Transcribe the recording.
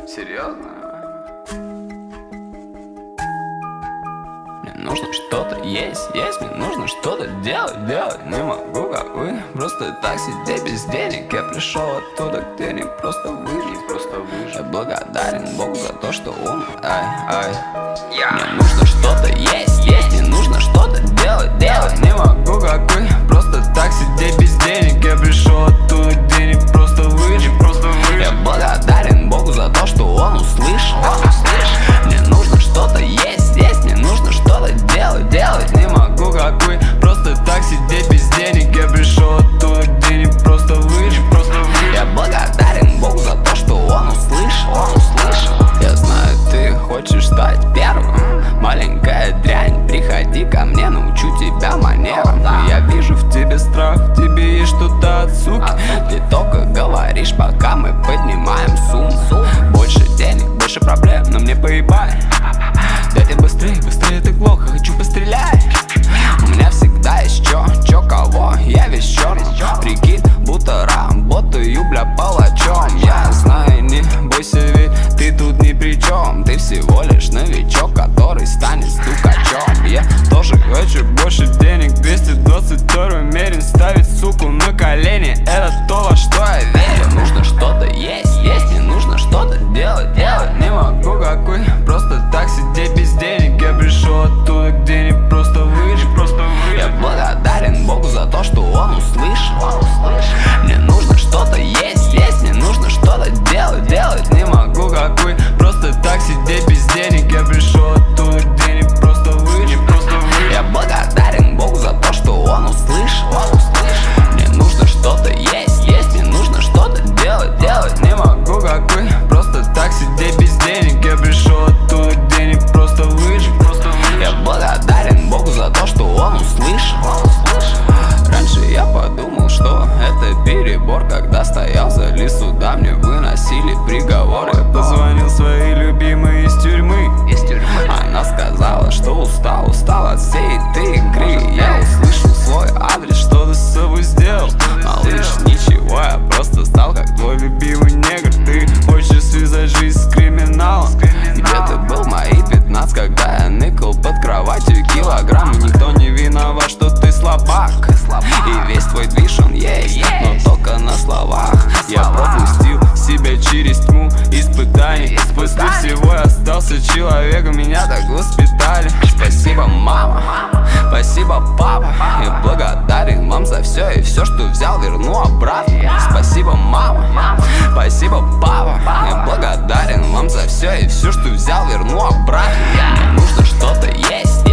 Серьезно? Мне нужно что-то есть, мне нужно что-то делать, не могу, как вы. Просто так сидеть без денег. Я пришел оттуда, где не просто выжить. Я благодарен Богу за то, что он. Мне нужно что-то есть, мне нужно что-то делать, не могу, как вы. Просто так сидеть без денег. Я пришел оттуда, где не просто выжить. Я благодарен Богу за то, что он услышал. Мне нужно что-то есть, мне нужно что-то делать, не могу, как вы. Просто так сидеть без денег. Я пришел оттуда, где не просто выжить. Я благодарен Богу за то, что он услышал. Я знаю, ты хочешь стать первым. Маленькая дрянь, приходи ко мне, научу тебя манерам. Я вижу в тебе страх, в тебе есть что-то от суки. Ты только говоришь, пока мы поднимаем сумму. Больше денег, больше проблем, но мне поебать. Дайте быстрее, ты плохо, хочу пострелять. У меня всегда есть чё, кого, я весь черный. Прикид, будто работаю, бля, палачом. Я знаю, не бойся, ведь ты тут ни при чем. Ты всего лишь новичок, который станет стукачом. Я тоже хочу больше денег, 222 мерин ставит суку на колени. Это то, во что я верю. Мне нужно что-то есть, мне нужно что-то делать, не могу, как вы. Просто так сидеть без денег. Я пришел оттуда, где не просто выжить. Я благодарен Богу за то, что он услышал. Мне нужно что-то есть, мне нужно что-то делать, не могу, как вы. Просто так сидеть без денег. Я пришел оттуда, где не просто выжить. Я благодарен Богу за то, что он услышал. Мне нужно что-то есть, мне нужно что-то делать, не могу, как вы. Просто так сидеть без денег. Я пришел оттуда, где не просто выжить. Я благодарен Богу за то, что он услышал. Раньше я подумал, что это перебор. Когда стоял за суда, мне выносили приговоры. Позвонил своей любимой из тюрьмы. Она сказала, что устал от всей этой игры. Я услышал свой адрес, что ты с собой сделал. Малыш, ничего, я просто стал как твой любимый негр. Ты хочешь связать жизнь с криминалом? Где ты был мои 15, когда я ныкал под кроватью килограмм? И никто не виноват, что ты слабак. И весь твой движ, он есть, но только на словах. Я пропустил себя через тьму испытаний. После всего я остался человеком, меня так воспитали. Спасибо, мама, спасибо, папа. Я благодарен вам за все, и все, что взял, верну обратно. Спасибо, мама, спасибо, папа. Я благодарен вам за все, и все, что взял, верну обратно. Мне нужно что-то есть,